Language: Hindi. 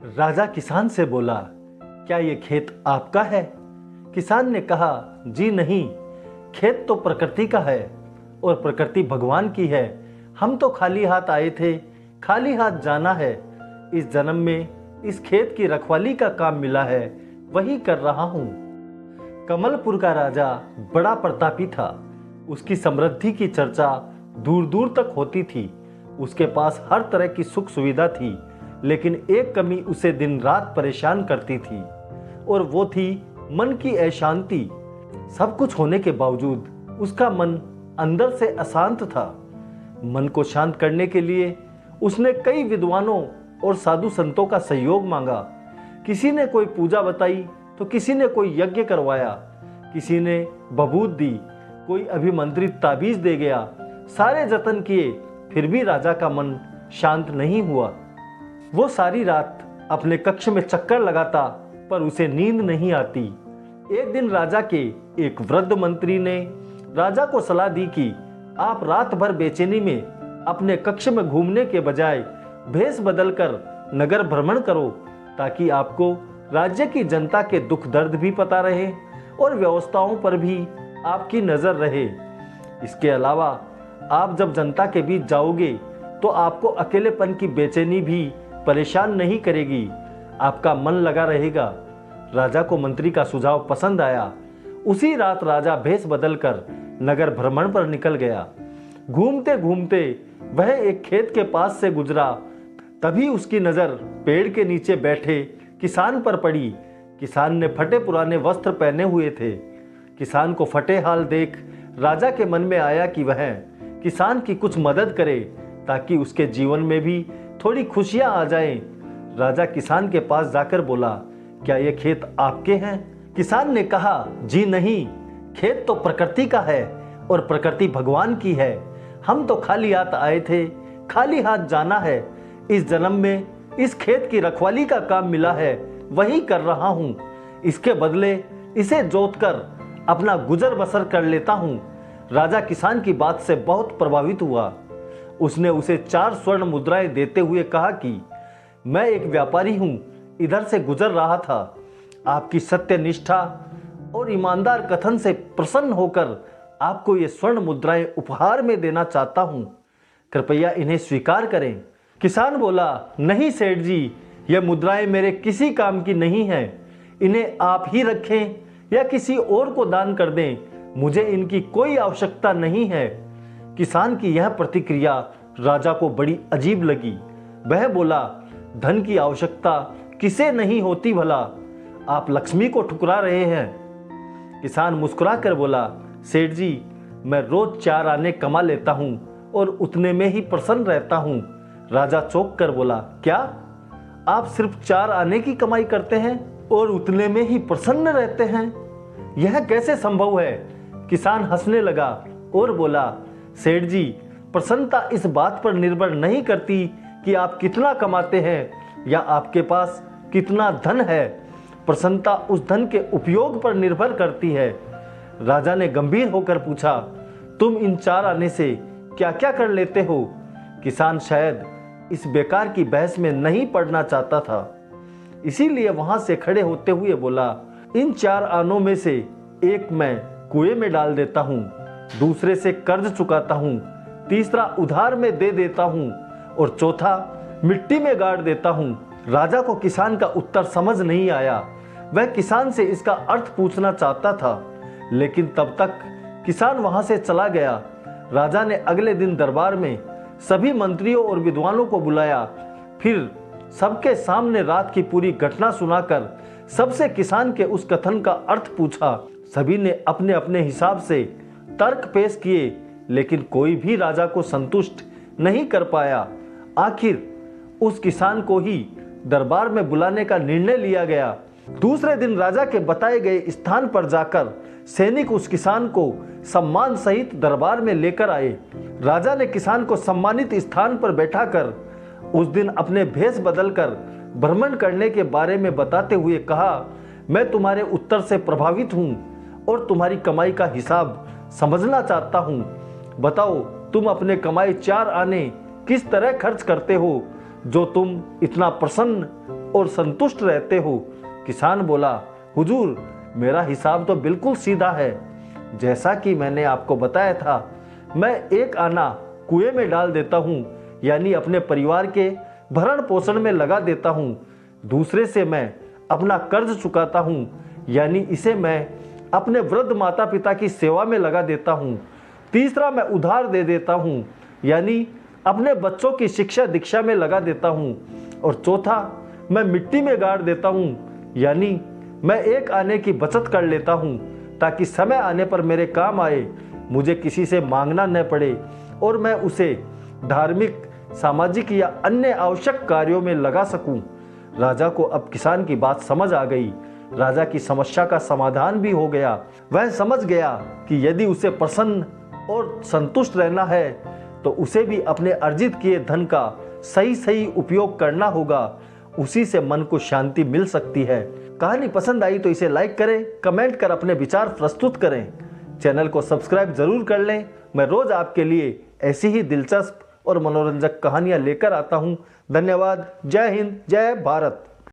राजा किसान से बोला, क्या ये खेत आपका है? किसान ने कहा, जी नहीं, खेत तो प्रकृति का है और प्रकृति भगवान की है। हम तो खाली हाथ आए थे, खाली हाथ जाना है। इस जन्म में इस खेत की रखवाली का काम मिला है, वही कर रहा हूँ। कमलपुर का राजा बड़ा प्रतापी था। उसकी समृद्धि की चर्चा दूर दूर तक होती थी। उसके पास हर तरह की सुख सुविधा थी, लेकिन एक कमी उसे दिन रात परेशान करती थी, और वो थी मन की अशांति। सब कुछ होने के बावजूद उसका मन अंदर से अशांत था। मन को शांत करने के लिए उसने कई विद्वानों और साधु संतों का सहयोग मांगा। किसी ने कोई पूजा बताई तो किसी ने कोई यज्ञ करवाया, किसी ने बबूत दी, कोई अभिमंत्रित ताबीज दे गया। सारे जतन किए, फिर भी राजा का मन शांत नहीं हुआ। वो सारी रात अपने कक्ष में चक्कर लगाता, पर उसे नींद नहीं आती। एक दिन राजा के एक वृद्ध मंत्री ने राजा को सलाह दी कि आप रात भर बेचैनी में अपने कक्ष में घूमने के बजाय भेष बदलकर नगर भ्रमण करो, ताकि आपको राज्य की जनता के दुख दर्द भी पता रहे और व्यवस्थाओं पर भी आपकी नजर रहे। इसके अलावा आप जब जनता के बीच जाओगे तो आपको अकेलेपन की बेचैनी भी परेशान नहीं करेगी, आपका मन लगा रहेगा। राजा को मंत्री का सुझाव पसंद आया। उसी रात राजा भेष बदलकर नगर भ्रमण पर निकल गया। घूमते घूमते वह एक खेत के पास से गुजरा, तभी उसकी नजर पेड़ के नीचे बैठे किसान पर पड़ी। किसान ने फटे पुराने वस्त्र पहने हुए थे। किसान को फटे हाल देख राजा के मन में आया कि वह किसान की कुछ मदद करे, ताकि उसके जीवन में भी थोड़ी खुशियां आ जाएं। राजा किसान के पास जाकर बोला, क्या ये खेत आपके हैं? किसान ने कहा, जी नहीं, खेत तो प्रकृति का है और प्रकृति भगवान की है। हम तो खाली हाथ आए थे, खाली हाथ जाना है। इस जन्म में इस खेत की रखवाली का काम मिला है, वही कर रहा हूँ। इसके बदले इसे जोतकर अपना गुजर बसर कर लेता हूँ। राजा किसान की बात से बहुत प्रभावित हुआ। उसने उसे 4 स्वर्ण मुद्राएं देते हुए कहा कि मैं एक व्यापारी हूँ, इधर से गुजर रहा था। आपकी सत्यनिष्ठा और ईमानदार कथन से प्रसन्न होकर आपको ये स्वर्ण मुद्राएं उपहार में देना चाहता हूँ। कृपया इन्हें स्वीकार करें। किसान बोला, नहीं सेठ जी, यह मुद्राएं मेरे किसी काम की नहीं हैं। इन्हें आप ही रखें या किसी और को दान कर दें, मुझे इनकी कोई आवश्यकता नहीं है। किसान की यह प्रतिक्रिया राजा को बड़ी अजीब लगी। वह बोला, धन की आवश्यकता किसे नहीं होती भला? आप लक्ष्मी को ठुकरा रहे हैं। किसान मुस्कुरा कर बोला, सेठ जी, मैं रोज 4 आने कमा लेता हूं और उतने में ही प्रसन्न रहता हूं। राजा चौंक कर बोला, क्या आप सिर्फ 4 आने की कमाई करते हैं और उतने में ही प्रसन्न रहते हैं? यह कैसे संभव है? किसान हंसने लगा और बोला, सेठ जी, प्रसन्नता इस बात पर निर्भर नहीं करती कि आप कितना कमाते हैं या आपके पास कितना धन है। प्रसन्नता उस धन के उपयोग पर निर्भर करती है। राजा ने गंभीर होकर पूछा, तुम इन 4 आने से क्या क्या कर लेते हो? किसान शायद इस बेकार की बहस में नहीं पड़ना चाहता था, इसीलिए वहां से खड़े होते हुए बोला, इन 4 आनों में से एक मैं कुएं में डाल देता हूं, दूसरे से कर्ज चुकाता हूं, तीसरा उधार में दे देता हूं और चौथा मिट्टी में गाड़ देता हूं। राजा को किसान का उत्तर समझ नहीं आया। वह किसान से इसका अर्थ पूछना चाहता था, लेकिन तब तक किसान वहां से चला गया। राजा ने अगले दिन दरबार में सभी मंत्रियों और विद्वानों को बुलाया। फिर सबके सामने रात की पूरी घटना सुनाकर सबसे किसान के उस कथन का अर्थ पूछा। सभी ने अपने अपने हिसाब से तर्क पेश किए, लेकिन कोई भी राजा को संतुष्ट नहीं कर पाया। आखिर उस किसान को ही दरबार में बुलाने का निर्णय लिया गया। दूसरे दिन राजा के बताए गए स्थान पर जाकर सैनिक उस किसान को सम्मान सहित दरबार में लेकर आए। राजा ने किसान को सम्मानित स्थान पर बैठाकर उस दिन अपने भेष बदलकर भ्रमण करने के बारे में बताते हुए कहा, मैं तुम्हारे उत्तर से प्रभावित हूं और तुम्हारी कमाई का हिसाब समझना चाहता हूं। बताओ, तुम अपने कमाई 4 आने किस तरह खर्च करते हो, जो तुम इतना प्रसन्न और संतुष्ट रहते हो? किसान बोला, हुजूर, मेरा हिसाब तो बिल्कुल सीधा है। जैसा कि मैंने आपको बताया था, मैं एक आना कुएं में डाल देता हूँ, यानी अपने परिवार के भरण पोषण में लगा देता हूँ। दूसरे से मैं अपना कर्ज चुकाता हूँ, यानी इसे मैं अपने वृद्ध माता पिता की सेवा में लगा देता हूँ। तीसरा, मैं उधार दे देता हूँ, यानी अपने बच्चों की शिक्षा दीक्षा में लगा देता हूँ। और चौथा, मैं मिट्टी में गाड़ देता हूँ, यानी मैं एक आने की बचत कर लेता हूँ ताकि समय आने पर मेरे काम आए, मुझे किसी से मांगना न पड़े और मैं उसे धार्मिक, सामाजिक या अन्य आवश्यक कार्यों में लगा सकूं। राजा को अब किसान की बात समझ आ गई। राजा की समस्या का समाधान भी हो गया। वह समझ गया कि यदि उसे प्रसन्न और संतुष्ट रहना है तो उसे भी अपने अर्जित किए धन का सही उपयोग करना होगा। उसी से मन को शांति मिल सकती है। कहानी पसंद आई तो इसे लाइक करें, कमेंट कर अपने विचार प्रस्तुत करें। चैनल को सब्सक्राइब जरूर कर लें। मैं रोज आपके लिए ऐसी ही दिलचस्प और मनोरंजक कहानियां लेकर आता हूं। धन्यवाद। जय हिंद, जय भारत।